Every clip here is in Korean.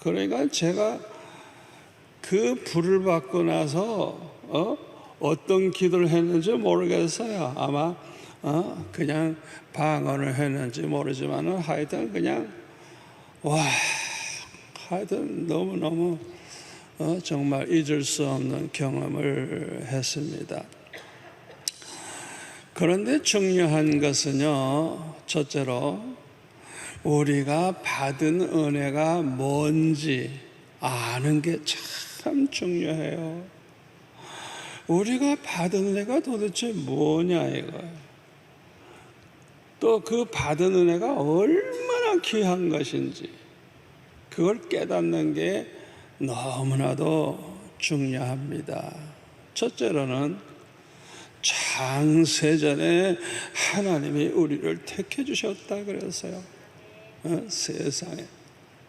그러니까 제가 그 불을 받고 나서 어떤 기도를 했는지 모르겠어요. 아마 그냥 방언을 했는지 모르지만은 하여튼 그냥 하여튼 너무너무 정말 잊을 수 없는 경험을 했습니다. 그런데 중요한 것은요, 첫째로 우리가 받은 은혜가 뭔지 아는 게 참 중요해요. 우리가 받은 은혜가 도대체 뭐냐 이거예요. 또 그 받은 은혜가 얼마나 귀한 것인지 그걸 깨닫는 게 너무나도 중요합니다. 첫째로는 창세전에 하나님이 우리를 택해 주셨다 그랬어요. 세상에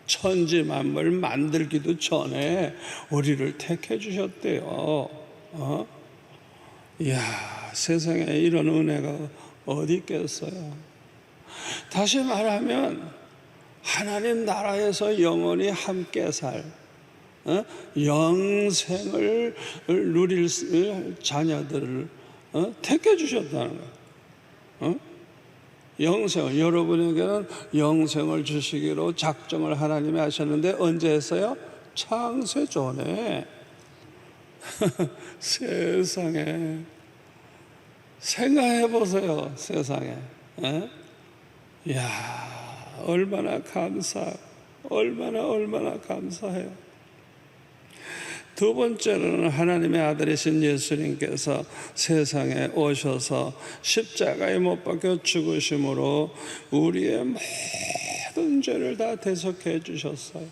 천지 만물 만들기도 전에 우리를 택해 주셨대요. 이야, 세상에 이런 은혜가 어디 있겠어요. 다시 말하면 하나님 나라에서 영원히 함께 살 영생을 누릴 자녀들을 택해 주셨다는 거예요. 영생을, 여러분에게는 영생을 주시기로 작정을 하나님이 하셨는데 언제 했어요? 창세 전에. 세상에 생각해 보세요. 세상에. 이야, 얼마나 감사해요. 두 번째로는 하나님의 아들이신 예수님께서 세상에 오셔서 십자가에 못 박혀 죽으심으로 우리의 모든 죄를 다 대속해 주셨어요.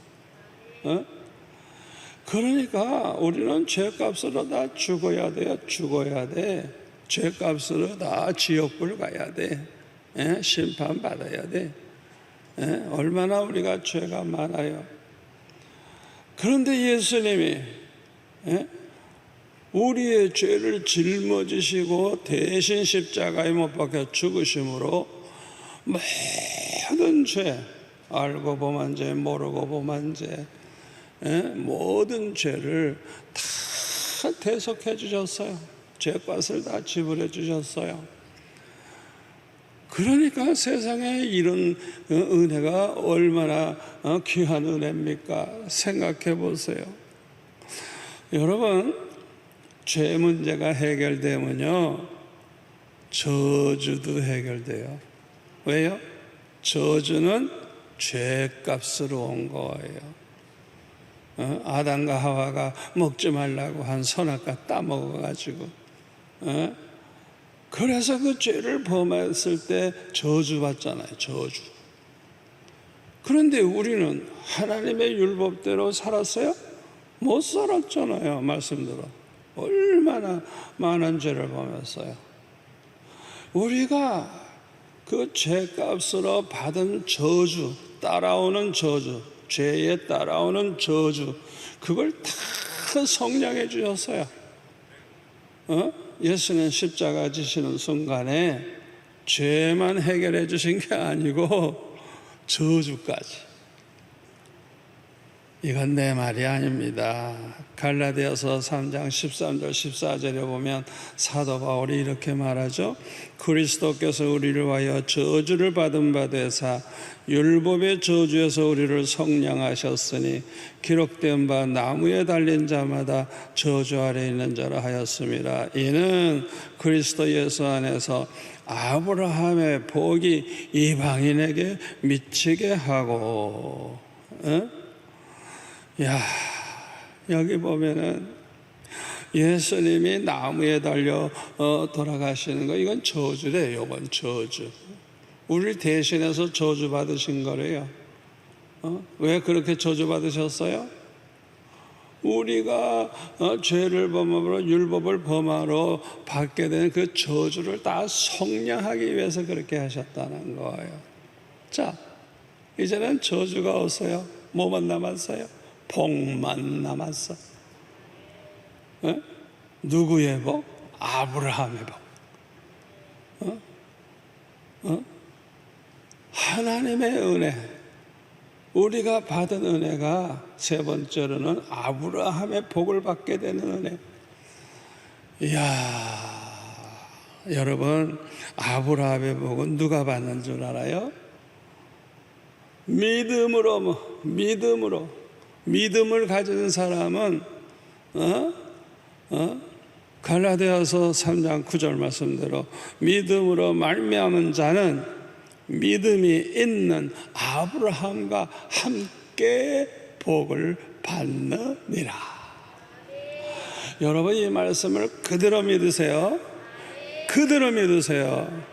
그러니까 우리는 죄값으로 다 죽어야 돼. 죄값으로 다 지옥불 가야 돼. 심판받아야 돼. 얼마나 우리가 죄가 많아요. 그런데 예수님이 우리의 죄를 짊어지시고 대신 십자가에 못 박혀 죽으심으로 모든 죄, 알고 범한 죄, 모르고 범한 죄, 모든 죄를 다 대속해 주셨어요. 죄값을 다 지불해 주셨어요. 그러니까 세상에 이런 은혜가 얼마나 귀한 은혜입니까? 생각해 보세요. 여러분, 죄 문제가 해결되면요, 저주도 해결돼요. 왜요? 저주는 죄값으로 온 거예요. 아담과 하와가 먹지 말라고 한 선악과 따먹어가지고, 그래서 그 죄를 범했을 때 저주받잖아요. 저주. 그런데 우리는 하나님의 율법대로 살았어요? 못 살았잖아요. 말씀대로. 얼마나 많은 죄를 범했어요. 우리가 그 죄값으로 받은 저주, 따라오는 저주, 죄에 따라오는 저주, 그걸 다 성량해 주셨어요. 예수는 십자가 지시는 순간에 죄만 해결해 주신 게 아니고 저주까지. 이건 내 말이 아닙니다. 갈라디아서 3장 13절 14절에 보면 사도 바울이 이렇게 말하죠. 그리스도께서 우리를 위하여 저주를 받은 바 되사 율법의 저주에서 우리를 속량하셨으니 기록된 바 나무에 달린 자마다 저주 아래 있는 자라 하였음이라. 이는 그리스도 예수 안에서 아브라함의 복이 이방인에게 미치게 하고. 야, 여기 보면은 예수님이 나무에 달려 돌아가시는 거, 이건 저주래요. 이건 저주. 우리를 대신해서 저주 받으신 거래요. 왜 그렇게 저주 받으셨어요? 우리가 죄를 범함으로 율법을 범하러 받게 되는 그 저주를 다 속량하기 위해서 그렇게 하셨다는 거예요. 자, 이제는 저주가 없어요. 뭐만 남았어요? 복만 남았어. 누구의 복? 아브라함의 복. 하나님의 은혜. 우리가 받은 은혜가 세 번째로는 아브라함의 복을 받게 되는 은혜. 이야, 여러분, 아브라함의 복은 누가 받는 줄 알아요? 믿음을 가진 사람은 갈라디아서 3장 9절 말씀대로 믿음으로 말미암은 자는 믿음이 있는 아브라함과 함께 복을 받느니라. 여러분, 이 말씀을 그대로 믿으세요. 그대로 믿으세요.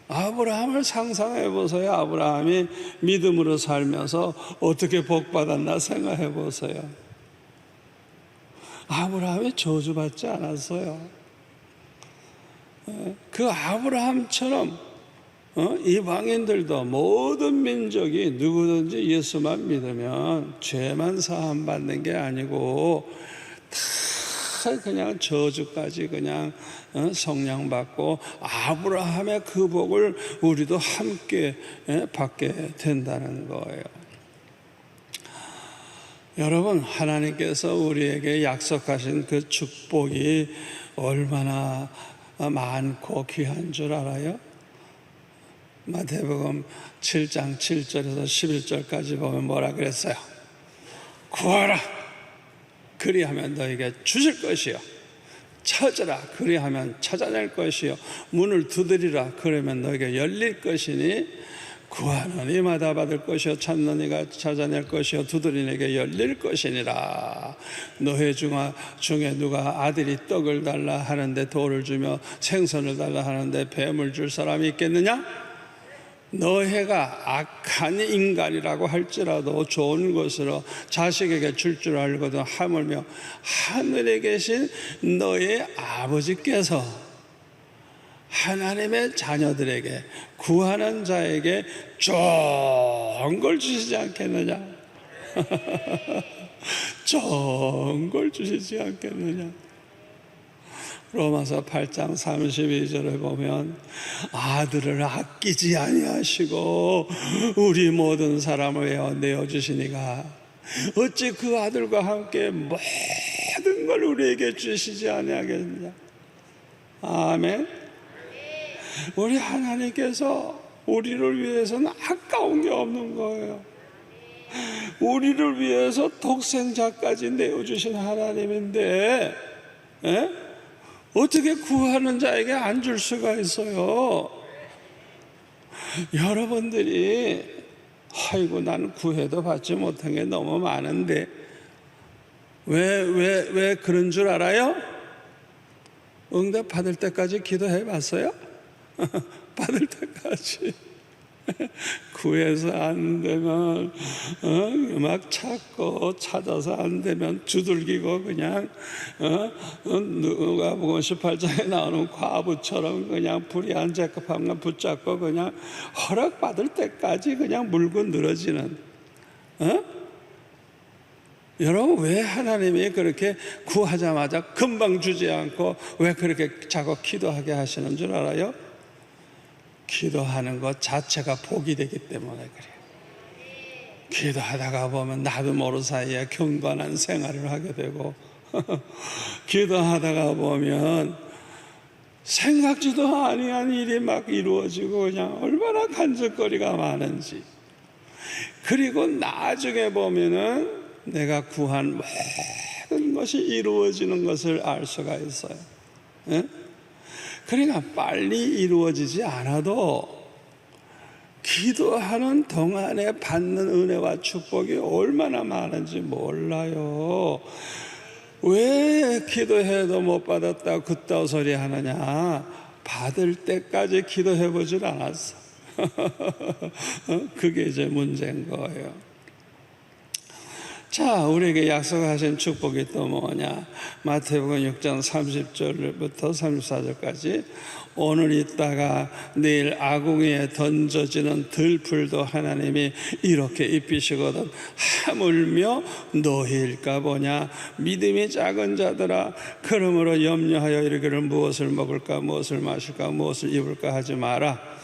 아브라함을 상상해 보세요. 아브라함이 믿음으로 살면서 어떻게 복 받았나 생각해 보세요. 아브라함이 저주받지 않았어요. 그 아브라함처럼 이방인들도 모든 민족이 누구든지 예수만 믿으면 죄만 사함 받는 게 아니고 다 그냥 저주까지 그냥 성령 받고 아브라함의 그 복을 우리도 함께 받게 된다는 거예요. 여러분, 하나님께서 우리에게 약속하신 그 축복이 얼마나 많고 귀한 줄 알아요? 마태복음 7장 7절에서 11절까지 보면 뭐라 그랬어요? 구하라, 그리하면 너에게 주실 것이요, 찾으라, 그리하면 찾아낼 것이요, 문을 두드리라, 그러면 너에게 열릴 것이니 구하는 이마다 받을 것이요, 찾는 이가 찾아낼 것이요, 두드리는 이에게 열릴 것이니라. 너희 중에 누가 아들이 떡을 달라 하는데 돌을 주며 생선을 달라 하는데 뱀을 줄 사람이 있겠느냐? 너희가 악한 인간이라고 할지라도 좋은 것으로 자식에게 줄 알거든 하물며 하늘에 계신 너희 아버지께서 하나님의 자녀들에게 구하는 자에게 좋은 걸 주시지 않겠느냐? 좋은 걸 주시지 않겠느냐? 로마서 8장 32절에 보면 아들을 아끼지 아니하시고 우리 모든 사람을 위하여 내어주시니가 어찌 그 아들과 함께 모든 걸 우리에게 주시지 아니하겠느냐? 아멘. 우리 하나님께서 우리를 위해서는 아까운 게 없는 거예요. 우리를 위해서 독생자까지 내어주신 하나님인데 어떻게 구하는 자에게 안 줄 수가 있어요? 여러분들이 아이고 나는 구해도 받지 못한 게 너무 많은데 왜 그런 줄 알아요? 응답 받을 때까지 기도해 봤어요? 받을 때까지 구해서 안 되면 막 찾고 찾아서 안 되면 두들기고 그냥 누가복음 18장에 나오는 과부처럼 그냥 불의한 죄값함과 붙잡고 그냥 허락받을 때까지 그냥 물고 늘어지는 여러분, 왜 하나님이 그렇게 구하자마자 금방 주지 않고 왜 그렇게 자꾸 기도하게 하시는 줄 알아요? 기도하는 것 자체가 복이 되기 때문에 그래요. 기도하다가 보면 나도 모르는 사이에 경건한 생활을 하게 되고 기도하다가 보면 생각지도 아니한 일이 막 이루어지고 그냥 얼마나 간증거리가 많은지. 그리고 나중에 보면은 내가 구한 모든 것이 이루어지는 것을 알 수가 있어요. 그러니까 빨리 이루어지지 않아도 기도하는 동안에 받는 은혜와 축복이 얼마나 많은지 몰라요. 왜 기도해도 못 받았다 그따위 소리 하느냐? 받을 때까지 기도해 보질 않았어. 그게 이제 문제인 거예요. 자, 우리에게 약속하신 축복이 또 뭐냐? 마태복음 6장 30절부터 34절까지 오늘 있다가 내일 아궁이에 던져지는 들풀도 하나님이 이렇게 입히시거든 하물며 너희일까 보냐? 믿음이 작은 자들아, 그러므로 염려하여 이르기를 무엇을 먹을까 무엇을 마실까 무엇을 입을까 하지 마라.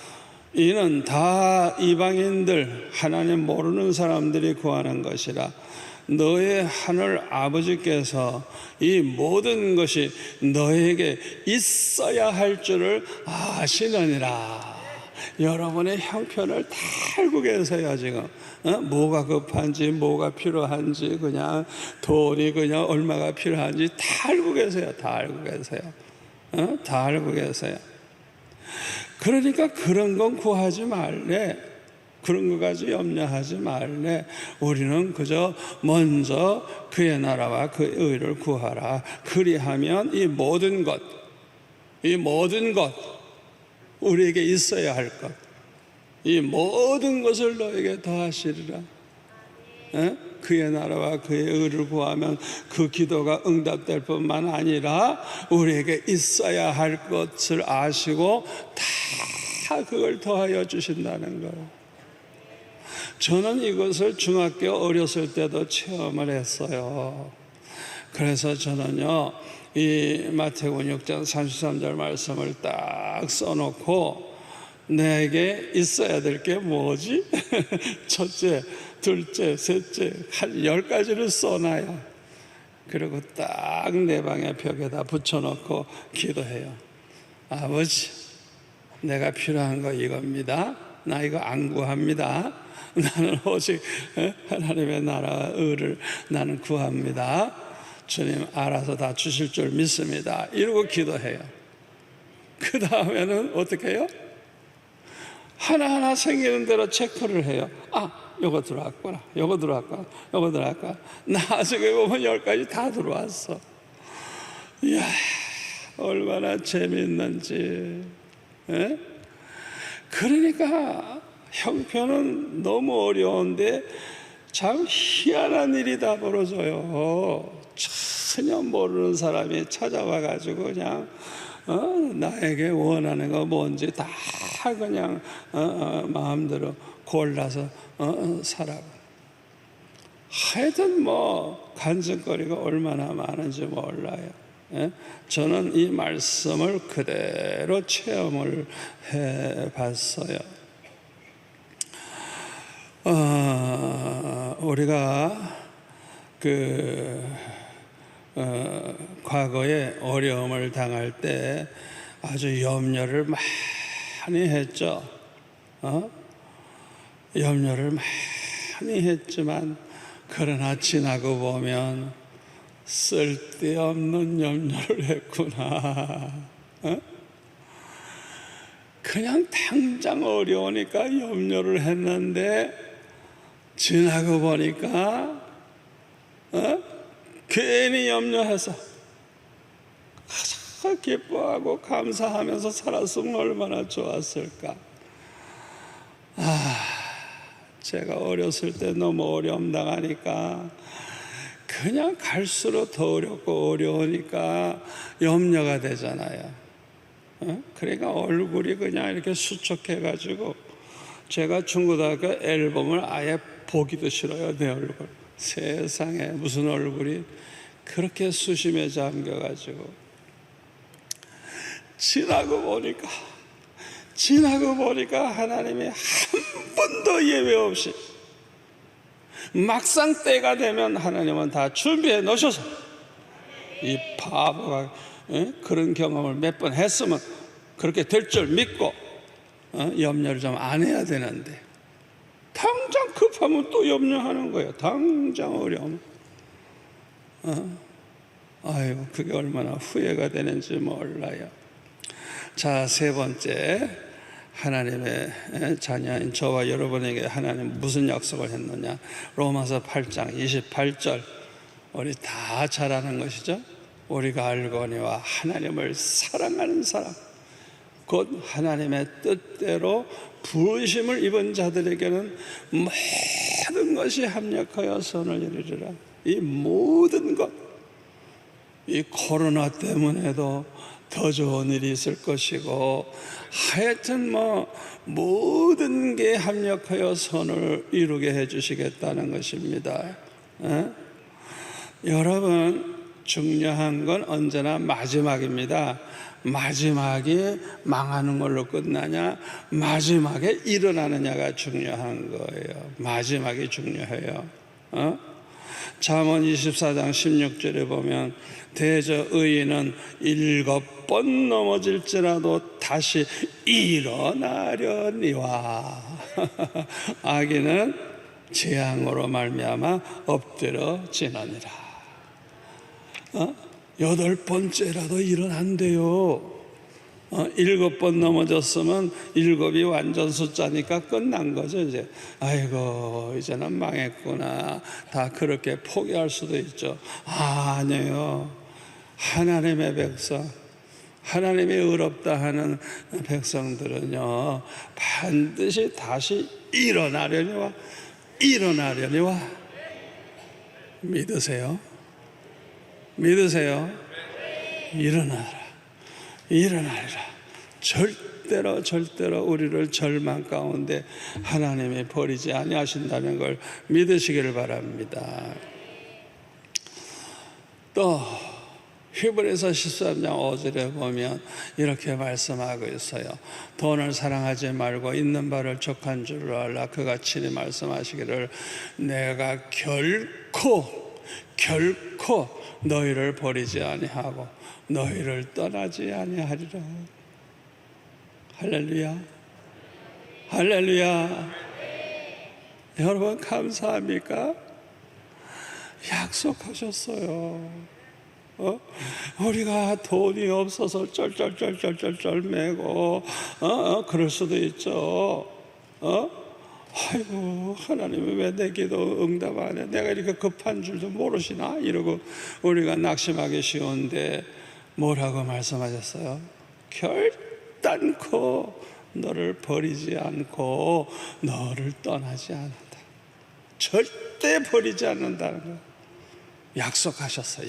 이는 다 이방인들, 하나님 모르는 사람들이 구하는 것이라. 너의 하늘 아버지께서 이 모든 것이 너에게 있어야 할 줄을 아시느니라. 여러분의 형편을 다 알고 계세요. 지금 뭐가 급한지, 뭐가 필요한지, 그냥 돈이 그냥 얼마가 필요한지 다 알고 계세요. 다 알고 계세요. 다 알고 계세요. 그러니까 그런 건 구하지 말래. 그런 거 가지고 염려하지 말래. 우리는 그저 먼저 그의 나라와 그의 의를 구하라. 그리하면 이 모든 것, 우리에게 있어야 할 것, 이 모든 것을 너에게 더하시리라. 그의 나라와 그의 의를 구하면 그 기도가 응답될 뿐만 아니라 우리에게 있어야 할 것을 아시고 다 그걸 더하여 주신다는 거예요. 저는 이것을 중학교 어렸을 때도 체험을 했어요. 그래서 저는요, 이 마태복음 6장 33절 말씀을 딱 써놓고 내게 있어야 될 게 뭐지? 첫째, 둘째, 셋째, 한 10가지를 써놔요. 그리고 딱 내 방의 벽에다 붙여놓고 기도해요. 아버지, 내가 필요한 거 이겁니다. 나 이거 안 구합니다. 나는 오직 하나님의 나라와 의를 나는 구합니다. 주님 알아서 다 주실 줄 믿습니다. 이러고 기도해요. 그 다음에는 어떻게 해요? 하나하나 생기는 대로 체크를 해요. 요거 들어왔구나, 요거 들어왔구나, 요거 들어왔구나. 나중에 보면 10가지 다 들어왔어. 이야, 얼마나 재미있는지. 그러니까 형편은 너무 어려운데 참 희한한 일이 다 벌어져요. 전혀 모르는 사람이 찾아와가지고 그냥 나에게 원하는 거 뭔지 다 그냥 마음대로 골라서 사라고. 하여튼 뭐 간증거리가 얼마나 많은지 몰라요. 저는 이 말씀을 그대로 체험을 해봤어요. 우리가 과거에 어려움을 당할 때 아주 염려를 많이 했죠. 염려를 많이 했지만 그러나 지나고 보면 쓸데없는 염려를 했구나. 그냥 당장 어려우니까 염려를 했는데 지나고 보니까 괜히 염려해서 가장 기뻐하고 감사하면서 살았으면 얼마나 좋았을까. 제가 어렸을 때 너무 어려움 당하니까 그냥 갈수록 더 어렵고 어려우니까 염려가 되잖아요. 그러니까 얼굴이 그냥 이렇게 수척해가지고 제가 중고등학교 앨범을 아예 보기도 싫어요. 내 얼굴. 세상에 무슨 얼굴이 그렇게 수심에 잠겨가지고. 지나고 보니까 하나님이 한 번도 예외 없이 막상 때가 되면 하나님은 다 준비해 놓으셔서 이 바보가 그런 경험을 몇 번 했으면 그렇게 될 줄 믿고 염려를 좀 안 해야 되는데 당장 급하면 또 염려하는 거예요. 당장 어려움. 아유, 그게 얼마나 후회가 되는지 몰라요. 자, 세 번째, 하나님의 자녀인 저와 여러분에게 하나님 무슨 약속을 했느냐. 로마서 8장 28절 우리 다 잘 아는 것이죠. 우리가 알거니와 하나님을 사랑하는 사람 곧 하나님의 뜻대로 부르심을 입은 자들에게는 모든 것이 합력하여 선을 이루리라. 이 모든 것, 이 코로나 때문에도 더 좋은 일이 있을 것이고 하여튼 모든 게 합력하여 선을 이루게 해주시겠다는 것입니다. 여러분, 중요한 건 언제나 마지막입니다. 마지막이 망하는 걸로 끝나냐, 마지막에 일어나느냐가 중요한 거예요. 마지막이 중요해요. 잠언 24장 16절에 보면 대저 의인은 7번 넘어질지라도 다시 일어나려니와 악인은 재앙으로 말미암아 엎드러지느니라. 8번째라도 일어난대요. 7번 넘어졌으면 7이 완전 숫자니까 끝난 거죠. 이제 아이고 이제는 망했구나, 다 그렇게 포기할 수도 있죠. 아니에요. 하나님의 백성, 하나님이 의롭다 하는 백성들은요 반드시 다시 일어나려니와 믿으세요? 믿으세요? 일어나리라. 절대로 우리를 절망 가운데 하나님이 버리지 아니하신다는 걸 믿으시기를 바랍니다. 또 히브리서 13장 5절에 보면 이렇게 말씀하고 있어요. 돈을 사랑하지 말고 있는 바를 족한 줄로 알라. 그가 친히 말씀하시기를 내가 결코 너희를 버리지 아니하고 너희를 떠나지 아니하리라. 할렐루야. 여러분 감사합니까? 약속하셨어요. 우리가 돈이 없어서 쩔쩔쩔쩔쩔 매고 그럴 수도 있죠. 아이고 하나님은 왜 내 기도 응답 안 해? 내가 이렇게 급한 줄도 모르시나? 이러고 우리가 낙심하기 쉬운데 뭐라고 말씀하셨어요? 결단코 너를 버리지 않고 너를 떠나지 않는다. 절대 버리지 않는다는 거 약속하셨어요.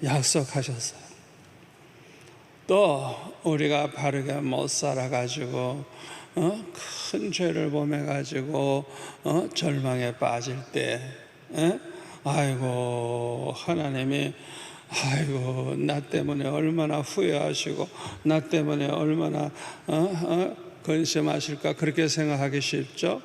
약속하셨어요. 또 우리가 바르게 못 살아가지고 큰 죄를 범해가지고 절망에 빠질 때 아이고 하나님이 아이고 나 때문에 얼마나 후회하시고 나 때문에 얼마나 근심하실까 그렇게 생각하기 쉽죠.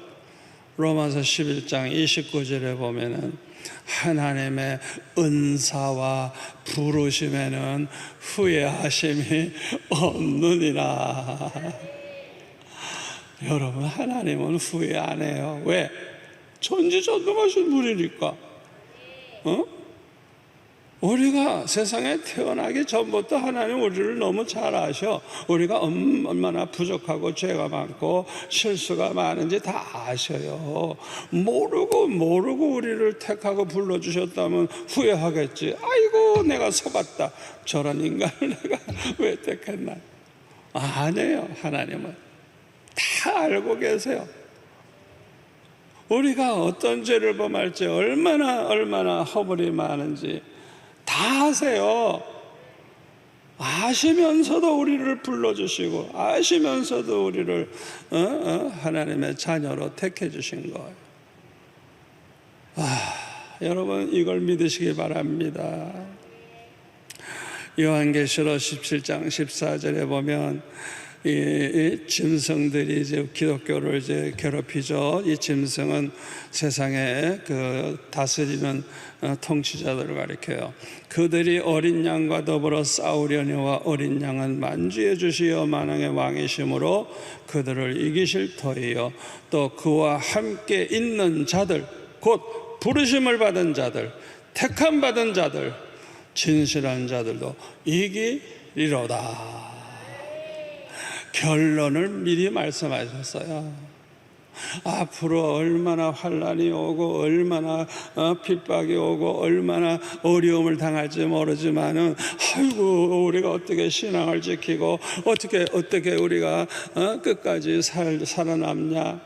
로마서 11장 29절에 보면은 하나님의 은사와 부르심에는 후회하심이 없느니라. 여러분 하나님은 후회 안 해요. 왜? 전지전능하신 분이니까. 우리가 세상에 태어나기 전부터 하나님 우리를 너무 잘 아셔. 우리가 얼마나 부족하고 죄가 많고 실수가 많은지 다 아셔요. 모르고 우리를 택하고 불러주셨다면 후회하겠지. 아이고 내가 속았다. 저런 인간을 내가 왜 택했나. 아니에요. 하나님은 다 알고 계세요. 우리가 어떤 죄를 범할지 얼마나 허물이 많은지 다 아세요. 아시면서도 우리를 불러주시고 아시면서도 우리를 하나님의 자녀로 택해 주신 거예요. 여러분 이걸 믿으시기 바랍니다. 요한계시록 17장 14절에 보면 이 짐승들이 이제 기독교를 이제 괴롭히죠. 이 짐승은 세상에 그 다스리는 통치자들을 가리켜요. 그들이 어린 양과 더불어 싸우려니와 어린 양은 만주해 주시어 만왕의 왕이심으로 그들을 이기실 터이요. 또 그와 함께 있는 자들, 곧 부르심을 받은 자들, 택함 받은 자들, 진실한 자들도 이기리로다. 결론을 미리 말씀하셨어요. 앞으로 얼마나 환난이 오고 얼마나 핍박이 오고 얼마나 어려움을 당할지 모르지만은 아이고 우리가 어떻게 신앙을 지키고 어떻게 우리가 끝까지 살아남냐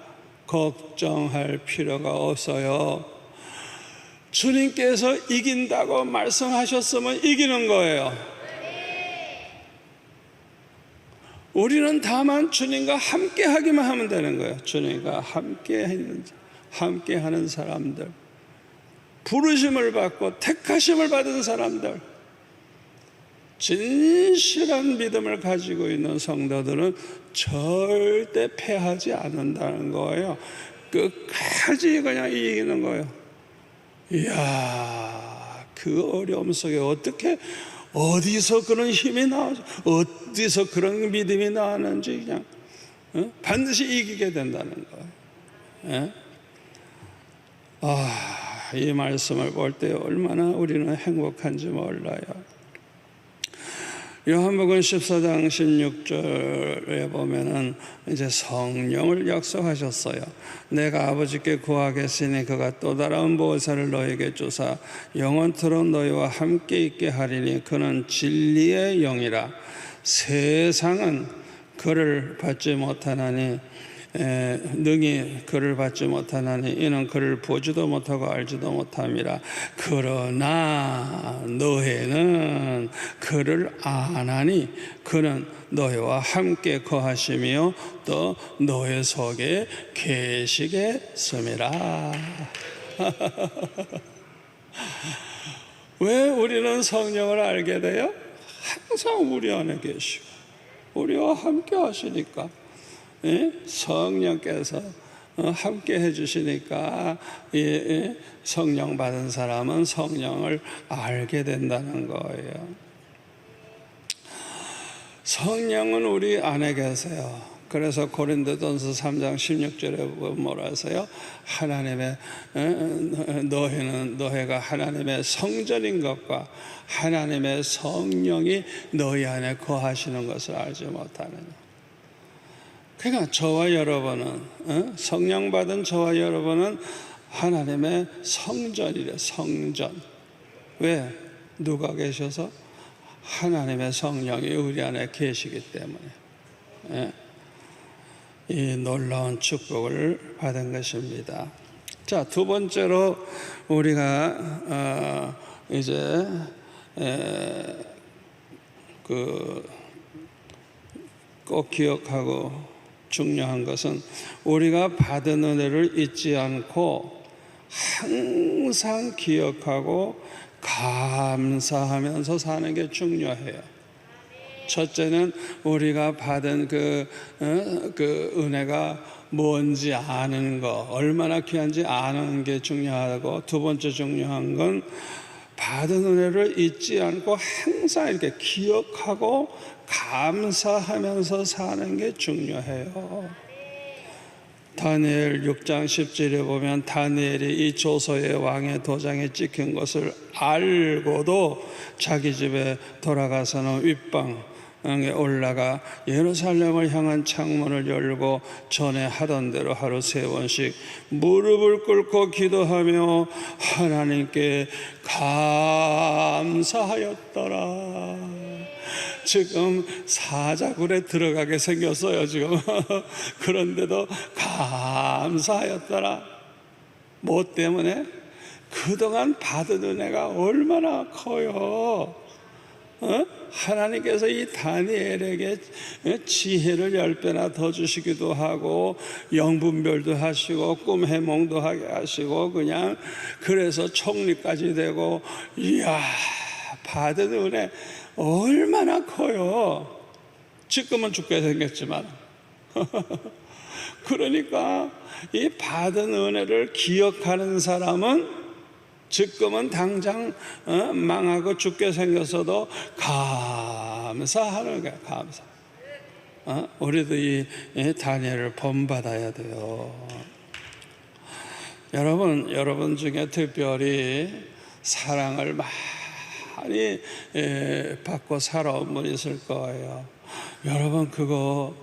걱정할 필요가 없어요. 주님께서 이긴다고 말씀하셨으면 이기는 거예요. 우리는 다만 주님과 함께 하기만 하면 되는 거예요. 주님과 함께 하는 사람들. 부르심을 받고 택하심을 받은 사람들, 진실한 믿음을 가지고 있는 성도들은 절대 패하지 않는다는 거예요. 끝까지 그냥 이기는 거예요. 이야, 그 어려움 속에 어디서 그런 힘이 나오지, 어디서 그런 믿음이 나왔는지 그냥 반드시 이기게 된다는 거예요. 이 말씀을 볼 때 얼마나 우리는 행복한지 몰라요. 요한복음 14장 16절에 보면은 이제 성령을 약속하셨어요. 내가 아버지께 구하겠으니 그가 또 다른 보혜사를 너에게 주사 영원토록 너희와 함께 있게 하리니 그는 진리의 영이라. 세상은 그를 받지 못하나니 능히 그를 받지 못하나니 이는 그를 보지도 못하고 알지도 못함이라. 그러나 너희는 그를 아나니 그는 너희와 함께 거하시며 또 너희 속에 계시겠음이라. 왜 우리는 성령을 알게 돼요? 항상 우리 안에 계시고 우리와 함께 하시니까. 성령께서 함께 해주시니까 성령 받은 사람은 성령을 알게 된다는 거예요. 성령은 우리 안에 계세요. 그래서 고린도전서 3장 16절에 뭐라 하세요? 하나님의 너희가 하나님의 성전인 것과 하나님의 성령이 너희 안에 거하시는 것을 알지 못하느냐. 그러니까 저와 여러분은 성령 받은 저와 여러분은 하나님의 성전이래. 성전. 왜? 누가 계셔서? 하나님의 성령이 우리 안에 계시기 때문에 이 놀라운 축복을 받은 것입니다. 자, 두 번째로 우리가 이제 꼭 기억하고 중요한 것은 우리가 받은 은혜를 잊지 않고 항상 기억하고 감사하면서 사는 게 중요해요. 첫째는 우리가 받은 그 은혜가 뭔지 아는 거, 얼마나 귀한지 아는 게 중요하고, 두 번째 중요한 건 받은 은혜를 잊지 않고 항상 이렇게 기억하고 감사하면서 사는 게 중요해요. 다니엘 6장 10절에 보면 다니엘이 이 조서의 왕의 도장에 찍힌 것을 알고도 자기 집에 돌아가서는 윗방에 올라가 예루살렘을 향한 창문을 열고 전에 하던 대로 하루 3번씩 무릎을 꿇고 기도하며 하나님께 감사하였더라. 지금 사자굴에 들어가게 생겼어요 지금. 그런데도 감사하였더라. 뭐 때문에? 그동안 받은 은혜가 얼마나 커요. 하나님께서 이 다니엘에게 지혜를 10배나 더 주시기도 하고 영분별도 하시고 꿈 해몽도 하게 하시고 그냥 그래서 총리까지 되고, 이야, 받은 은혜 얼마나 커요. 지금은 죽게 생겼지만 그러니까 이 받은 은혜를 기억하는 사람은 지금은 당장 망하고 죽게 생겼어도 감사하는 거야. 감사. 우리도 이 다니엘을 본받아야 돼요. 여러분 중에 특별히 사랑을 많이 받고 살아온 분이 있을 거예요. 여러분 그거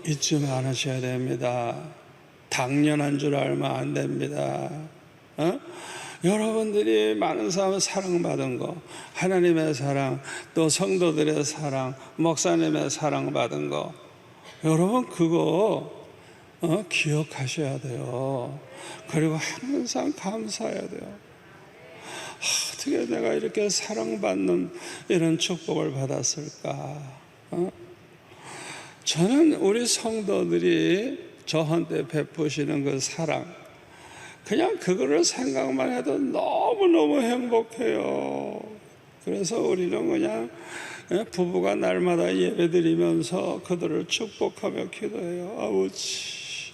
잊지 않으셔야 됩니다. 당연한 줄 알면 안 됩니다. 여러분들이 많은 사람을 사랑받은 거, 하나님의 사랑, 또 성도들의 사랑, 목사님의 사랑받은 거, 여러분 그거 기억하셔야 돼요. 그리고 항상 감사해야 돼요. 어떻게 내가 이렇게 사랑받는 이런 축복을 받았을까? 저는 우리 성도들이 저한테 베푸시는 그 사랑, 그냥 그거를 생각만 해도 너무너무 행복해요. 그래서 우리는 그냥 부부가 날마다 예배드리면서 그들을 축복하며 기도해요. 아버지,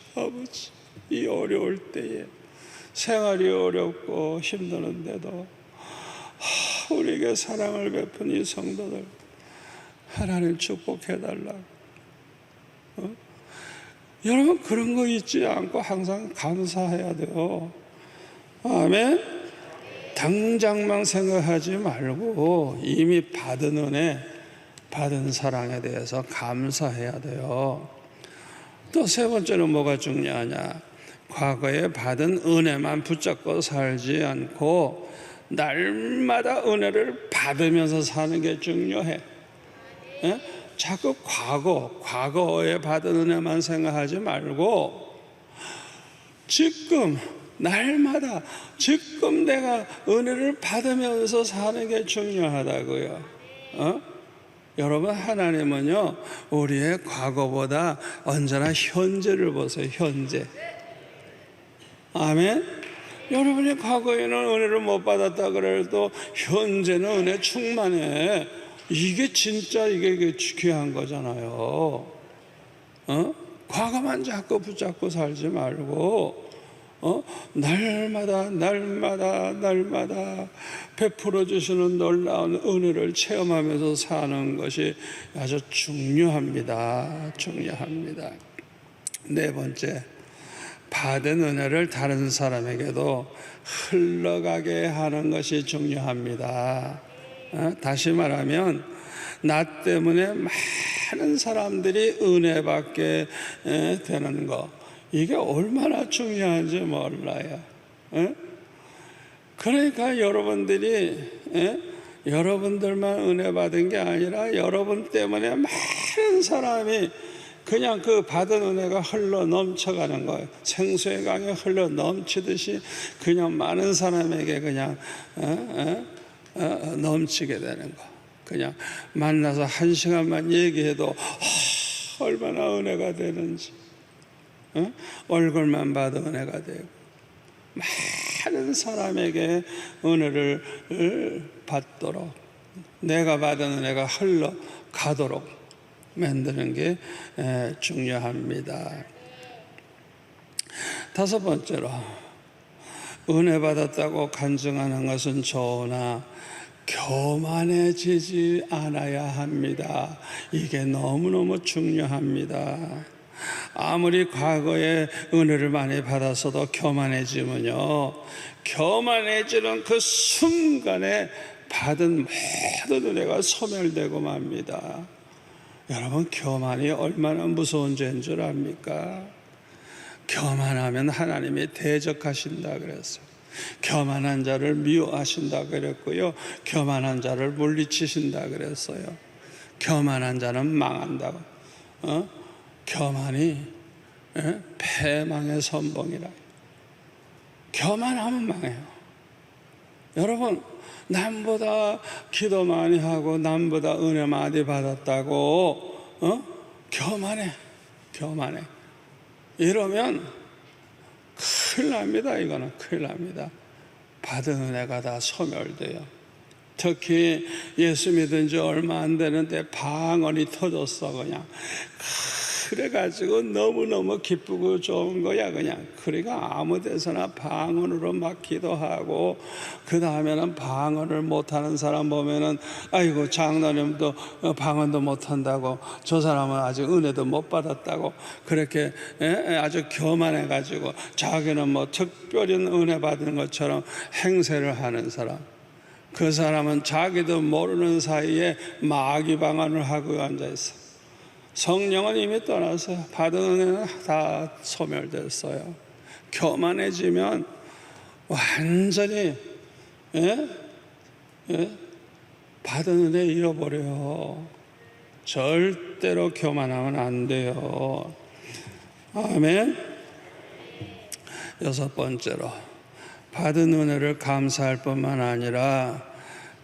이 어려울 때에 생활이 어렵고 힘드는데도 우리에게 사랑을 베푼 이 성도들 하나님 축복해달라고. 여러분, 그런 거 잊지 않고 항상 감사해야 돼요. 아멘. 당장만 생각하지 말고 이미 받은 은혜, 받은 사랑에 대해서 감사해야 돼요. 또 세 번째는 뭐가 중요하냐? 과거에 받은 은혜만 붙잡고 살지 않고 날마다 은혜를 받으면서 사는 게 중요해. 예? 자꾸 과거에 받은 은혜만 생각하지 말고 지금 날마다 지금 내가 은혜를 받으면서 사는 게 중요하다고요. 여러분, 하나님은요 우리의 과거보다 언제나 현재를 보세요. 현재. 아멘. 여러분이 과거에는 은혜를 못 받았다 그래도 현재는 은혜 충만해. 이게 진짜 이게 귀한 거잖아요. 과거만 자꾸 붙잡고 살지 말고 날마다 베풀어 주시는 놀라운 은혜를 체험하면서 사는 것이 아주 중요합니다. 네 번째, 받은 은혜를 다른 사람에게도 흘러가게 하는 것이 중요합니다. 다시 말하면 나 때문에 많은 사람들이 은혜 받게 되는 거, 이게 얼마나 중요한지 몰라요. 그러니까 여러분들이 여러분들만 은혜 받은 게 아니라 여러분 때문에 많은 사람이 그냥 그 받은 은혜가 흘러 넘쳐가는 거예요. 생수의 강에 흘러 넘치듯이 그냥 많은 사람에게 그냥 넘치게 되는 거. 그냥 만나서 1시간만 얘기해도 얼마나 은혜가 되는지, 얼굴만 봐도 은혜가 되고 많은 사람에게 은혜를 받도록, 내가 받은 은혜가 흘러가도록 만드는 게 중요합니다. 다섯 번째로, 은혜 받았다고 간증하는 것은 좋으나 교만해지지 않아야 합니다. 이게 너무너무 중요합니다. 아무리 과거에 은혜를 많이 받았어도 교만해지면요, 교만해지는 그 순간에 받은 모든 은혜가 소멸되고 맙니다. 여러분, 교만이 얼마나 무서운 죄인 줄 압니까? 교만하면 하나님이 대적하신다 그랬어요. 교만한 자를 미워하신다 그랬고요, 교만한 자를 물리치신다 그랬어요. 교만한 자는 망한다고. 교만이 패망의 선봉이라. 교만하면 망해요. 여러분, 남보다 기도 많이 하고 남보다 은혜 많이 받았다고 교만해. 이러면 큰일 납니다. 이거는 큰일 납니다. 받은 은혜가 다 소멸돼요. 특히 예수 믿은 지 얼마 안 되는데 방언이 터졌어. 그냥 그래가지고 너무너무 기쁘고 좋은 거야. 그냥 그러니까 아무 데서나 방언으로 막 기도하고, 그 다음에는 방언을 못하는 사람 보면은 아이고, 장로님도 방언도 못한다고, 저 사람은 아직 은혜도 못 받았다고 그렇게 아주 교만해가지고 자기는 뭐 특별히 은혜 받은 것처럼 행세를 하는 사람, 그 사람은 자기도 모르는 사이에 마귀 방언을 하고 앉아있어. 성령은 이미 떠났어요. 받은 은혜는 다 소멸됐어요. 교만해지면 완전히 받은 은혜 잃어버려요. 절대로 교만하면 안 돼요. 아멘. 여섯 번째로, 받은 은혜를 감사할 뿐만 아니라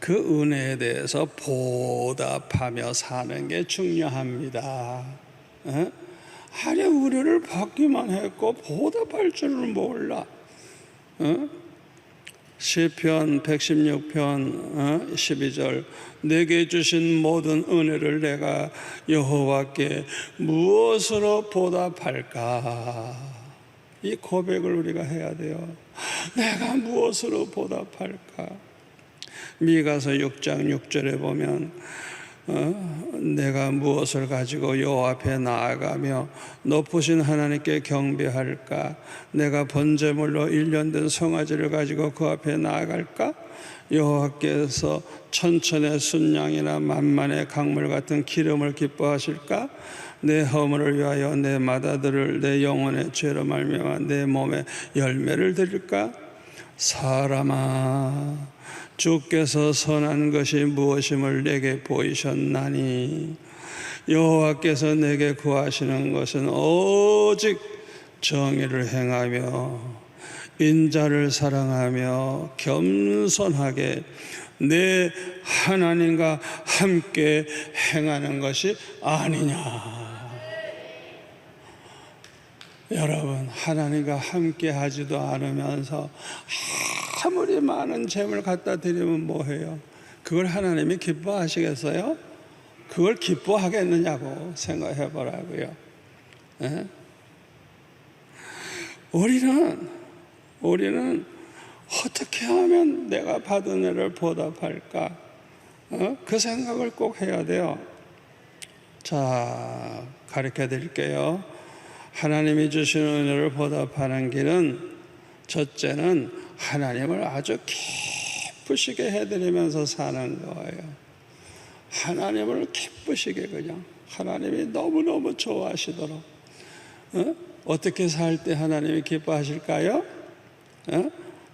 그 은혜에 대해서 보답하며 사는 게 중요합니다. 아니, 은혜를 받기만 했고 보답할 줄은 몰라. 시편 116편 12절 내게 주신 모든 은혜를 내가 여호와께 무엇으로 보답할까? 이 고백을 우리가 해야 돼요. 내가 무엇으로 보답할까? 미가서 6장 6절에 보면 내가 무엇을 가지고 여호와 앞에 나아가며 높으신 하나님께 경배할까? 내가 번제물로 1년 된 송아지를 가지고 그 앞에 나아갈까? 여호와께서 천천의 순양이나 만만의 강물 같은 기름을 기뻐하실까? 내 허물을 위하여 내 맏아들을 내 영혼의 죄로 말미암아 내 몸에 열매를 드릴까? 사람아, 주께서 선한 것이 무엇임을 내게 보이셨나니 여호와께서 내게 구하시는 것은 오직 정의를 행하며 인자를 사랑하며 겸손하게 내 하나님과 함께 행하는 것이 아니냐. 여러분, 하나님과 함께 하지도 않으면서 아무리 많은 재물 갖다 드리면 뭐해요? 그걸 하나님이 기뻐하시겠어요? 그걸 기뻐하겠느냐고 생각해 보라고요. 예? 우리는 어떻게 하면 내가 받은 애를 보답할까? 그 생각을 꼭 해야 돼요. 자, 가르쳐 드릴게요. 하나님이 주시는 은혜를 보답하는 길은 첫째는 하나님을 아주 기쁘시게 해드리면서 사는 거예요. 하나님을 기쁘시게 그냥 하나님이 너무너무 좋아하시도록. 어떻게 살 때 하나님이 기뻐하실까요?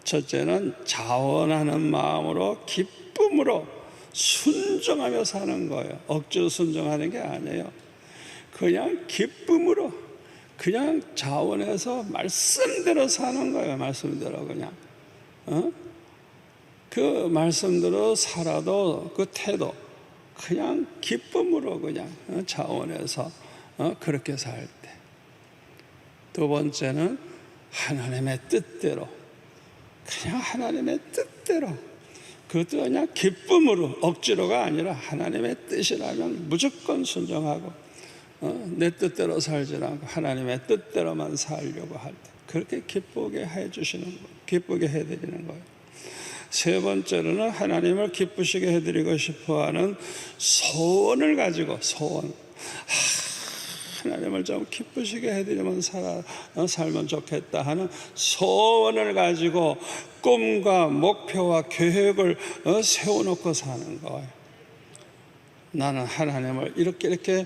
첫째는 자원하는 마음으로 기쁨으로 순종하며 사는 거예요. 억지로 순종하는 게 아니에요. 그냥 기쁨으로 그냥 자원해서 말씀대로 사는 거예요. 말씀대로 그냥 그 말씀대로 살아도 그 태도 그냥 기쁨으로 그냥 자원해서 그렇게 살 때. 두 번째는 하나님의 뜻대로 그냥 하나님의 뜻대로 그것도 그냥 기쁨으로 억지로가 아니라 하나님의 뜻이라면 무조건 순종하고 내 뜻대로 살지 않고 하나님의 뜻대로만 살려고 할 때 그렇게 기쁘게 해주시는 거예요. 기쁘게 해드리는 거예요. 세 번째로는 하나님을 기쁘시게 해드리고 싶어하는 소원을 가지고 소원. 하나님을 좀 기쁘시게 해드리면 살면 좋겠다 하는 소원을 가지고 꿈과 목표와 계획을 세워놓고 사는 거예요. 나는 하나님을 이렇게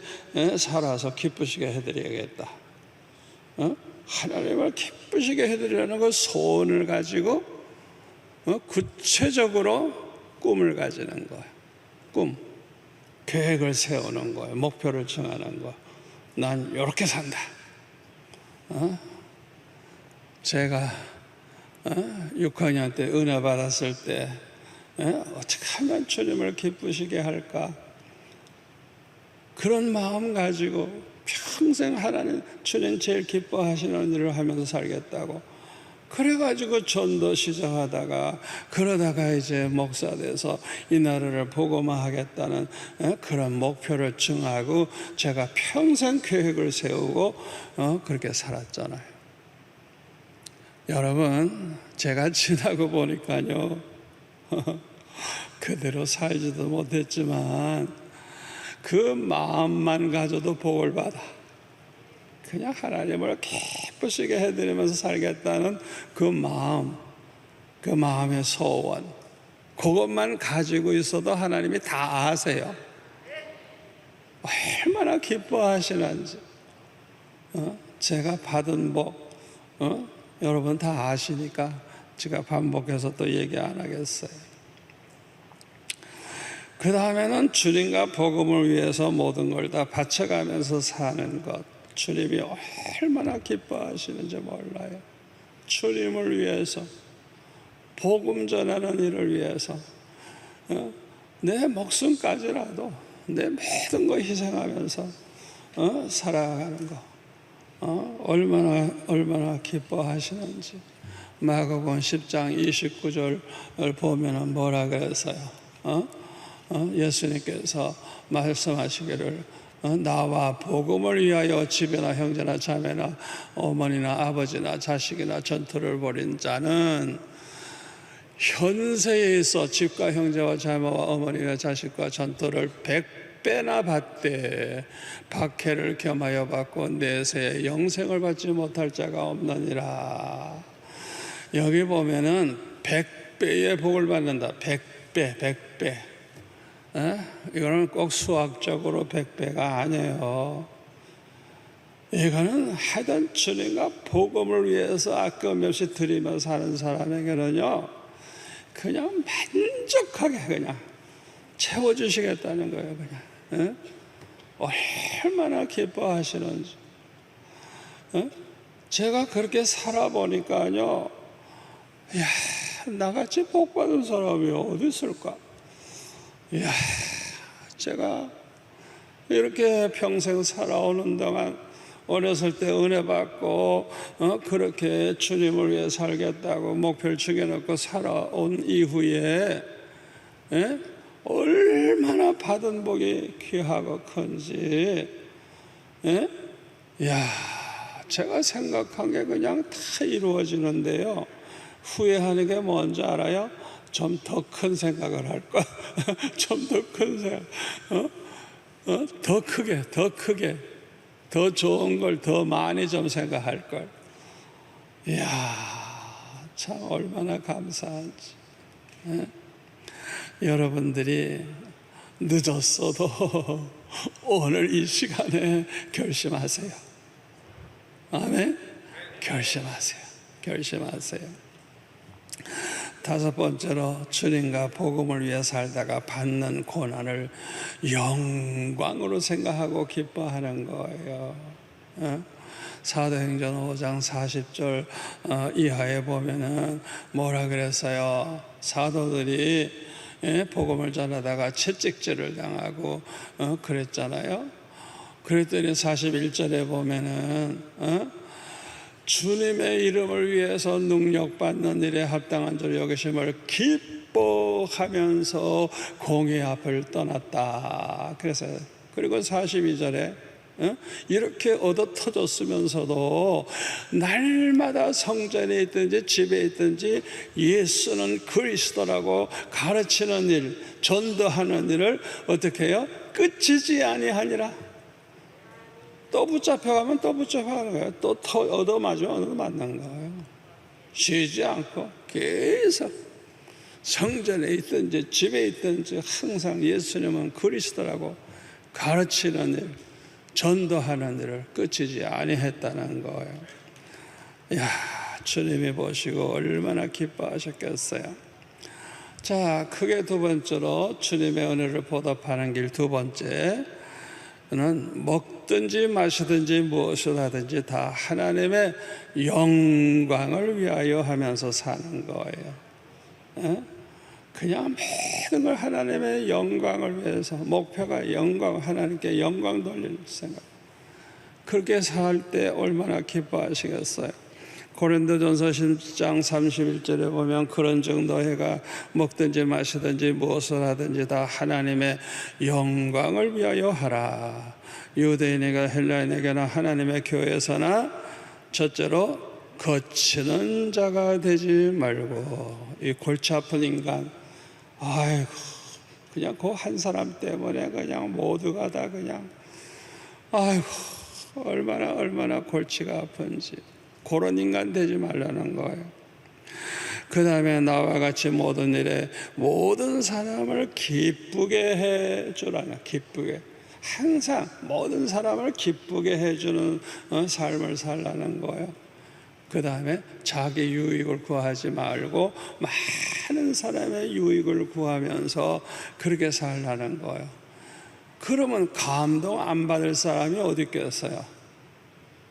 살아서 기쁘시게 해드려야겠다. 하나님을 기쁘시게 해드리려는 그 소원을 가지고 구체적으로 꿈을 가지는 거예요. 꿈, 계획을 세우는 거예요. 목표를 정하는 거예요. 난 이렇게 산다. 제가 6학년 때 은혜 받았을 때 어떻게 하면 주님을 기쁘시게 할까? 그런 마음 가지고 평생 하나님 주님 제일 기뻐하시는 일을 하면서 살겠다고 그래가지고 전도 시작하다가 그러다가 이제 목사 돼서 이 나라를 복음화하겠다는 그런 목표를 정하고 제가 평생 계획을 세우고 그렇게 살았잖아요. 여러분, 제가 지나고 보니까요 그대로 살지도 못했지만 그 마음만 가져도 복을 받아. 그냥 하나님을 기쁘시게 해드리면서 살겠다는 그 마음, 그 마음의 소원, 그것만 가지고 있어도 하나님이 다 아세요. 얼마나 기뻐하시는지. 제가 받은 복, 여러분 다 아시니까 제가 반복해서 또 얘기 안 하겠어요. 그 다음에는 주님과 복음을 위해서 모든 걸 다 바쳐가면서 사는 것. 주님이 얼마나 기뻐하시는지 몰라요. 주님을 위해서, 복음 전하는 일을 위해서 내 목숨까지라도 내 모든 거 희생하면서 살아가는 거 얼마나 기뻐하시는지 마가복음 10장 29절을 보면은 뭐라 그랬어요? 예수님께서 말씀하시기를 나와 복음을 위하여 집이나 형제나 자매나 어머니나 아버지나 자식이나 전투를 벌인 자는 현세에 있어 집과 형제와 자매와 어머니와 자식과 전투를 100배나 받되 박해를 겸하여 받고 내세에 영생을 받지 못할 자가 없느니라. 여기 보면은 100배의 복을 받는다. 100배, 100배. 이거는 꼭 수학적으로 100배가 아니에요. 이거는 하여튼 주님과 복음을 위해서 아낌없이 드리며 사는 사람에게는요, 그냥 만족하게 그냥 채워주시겠다는 거예요. 그냥 얼마나 기뻐하시는지. 제가 그렇게 살아보니까요, 야, 나같이 복받은 사람이 어디 있을까? 야, 제가 이렇게 평생 살아오는 동안 어렸을 때 은혜 받고 그렇게 주님을 위해 살겠다고 목표를 정해놓고 살아온 이후에 얼마나 받은 복이 귀하고 큰지, 야, 제가 생각한 게 그냥 다 이루어지는데요. 후회하는 게 뭔지 알아요? 좀 더 큰 생각을 할 걸. 좀 더 큰 생각. 더 크게, 더 좋은 걸 더 많이 좀 생각할 걸. 이야, 참 얼마나 감사한지. 여러분들이 늦었어도 오늘 이 시간에 결심하세요. 아멘? 결심하세요. 다섯 번째로 주님과 복음을 위해 살다가 받는 고난을 영광으로 생각하고 기뻐하는 거예요. 사도행전 5장 40절 이하에 보면은 뭐라 그랬어요? 사도들이 복음을 전하다가 채찍질을 당하고 그랬잖아요. 그랬더니 41절에 보면은 주님의 이름을 위해서 능력받는 일에 합당한 줄 여기심을 기뻐하면서 공의 앞을 떠났다. 그리고 42절에 이렇게 얻어 터졌으면서도 날마다 성전에 있든지 집에 있든지 예수는 그리스도라고 가르치는 일, 전도하는 일을 어떻게 해요? 끝이지 아니하니라. 또 붙잡혀가면 또 붙잡혀가는 거예요. 또 얻어맞으면 얻어맞는 거예요. 쉬지 않고 계속 성전에 있든지 집에 있든지 항상 예수님은 그리스도라고 가르치는 일, 전도하는 일을 끝이지 아니했다는 거예요. 이야, 주님이 보시고 얼마나 기뻐하셨겠어요. 자, 크게 두 번째로 주님의 은혜를 보답하는 길 두 번째, 는 먹든지 마시든지 무엇을 하든지 다 하나님의 영광을 위하여 하면서 사는 거예요. 그냥 모든 걸 하나님의 영광을 위해서, 목표가 영광, 하나님께 영광 돌릴 생각. 그렇게 살 때 얼마나 기뻐하시겠어요. 고린도전서 10장 31절에 보면 그런즉 너희가 먹든지 마시든지 무엇을 하든지 다 하나님의 영광을 위하여 하라. 유대인에게 헬라인에게나 하나님의 교회에서나 첫째로 거치는 자가 되지 말고, 이 골치 아픈 인간, 아이고 그냥 그 한 사람 때문에 그냥 모두가 다 그냥 아이고 얼마나 골치가 아픈지, 그런 인간 되지 말라는 거예요. 그 다음에 나와 같이 모든 일에 모든 사람을 기쁘게 해주라는, 기쁘게, 항상 모든 사람을 기쁘게 해주는 삶을 살라는 거예요. 그 다음에 자기 유익을 구하지 말고 많은 사람의 유익을 구하면서 그렇게 살라는 거예요. 그러면 감동 안 받을 사람이 어디 있겠어요?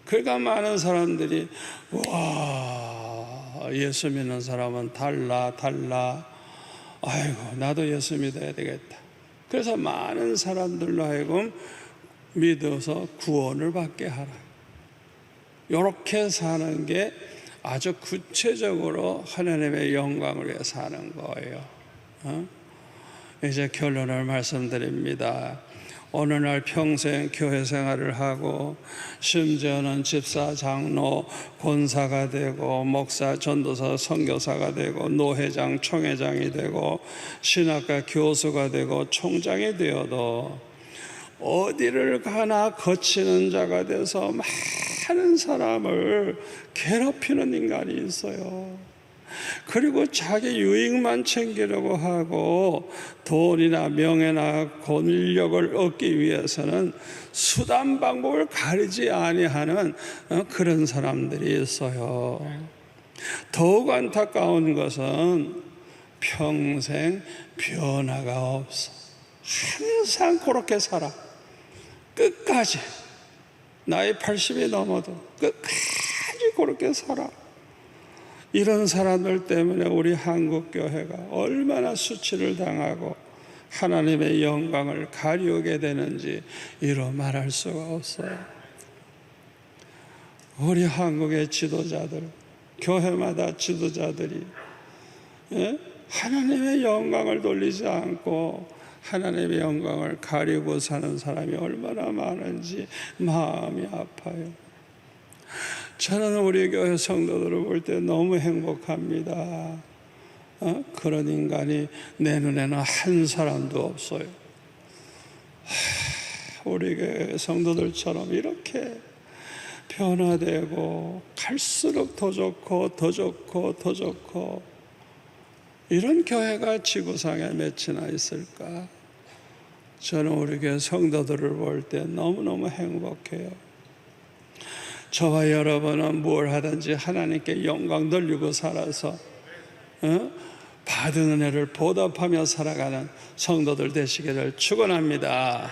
그러니까 많은 사람들이 와, 예수 믿는 사람은 달라. 아이고 나도 예수 믿어야 되겠다. 그래서 많은 사람들로 하여금 믿어서 구원을 받게 하라. 이렇게 사는 게 아주 구체적으로 하나님의 영광을 위해 사는 거예요. 이제 결론을 말씀드립니다. 어느 날 평생 교회 생활을 하고 심지어는 집사, 장로, 권사가 되고 목사, 전도사, 선교사가 되고 노회장, 총회장이 되고 신학과 교수가 되고 총장이 되어도 어디를 가나 거치는 자가 돼서 많은 사람을 괴롭히는 인간이 있어요. 그리고 자기 유익만 챙기려고 하고 돈이나 명예나 권력을 얻기 위해서는 수단 방법을 가리지 아니하는 그런 사람들이 있어요. 더욱 안타까운 것은 평생 변화가 없어. 항상 그렇게 살아. 끝까지. 나이 80이 넘어도 끝까지 그렇게 살아. 이런 사람들 때문에 우리 한국교회가 얼마나 수치를 당하고 하나님의 영광을 가리우게 되는지 이루 말할 수가 없어요. 우리 한국의 지도자들, 교회마다 지도자들이 하나님의 영광을 돌리지 않고 하나님의 영광을 가리고 사는 사람이 얼마나 많은지 마음이 아파요. 저는 우리 교회 성도들을 볼 때 너무 행복합니다. 그런 인간이 내 눈에는 한 사람도 없어요. 우리 교회 성도들처럼 이렇게 변화되고 갈수록 더 좋고 더 좋고 더 좋고 이런 교회가 지구상에 몇이나 있을까? 저는 우리 교회 성도들을 볼 때 너무너무 행복해요. 저와 여러분은 뭘 하든지 하나님께 영광 돌리고 살아서 받은 은혜를 보답하며 살아가는 성도들 되시기를 축원합니다.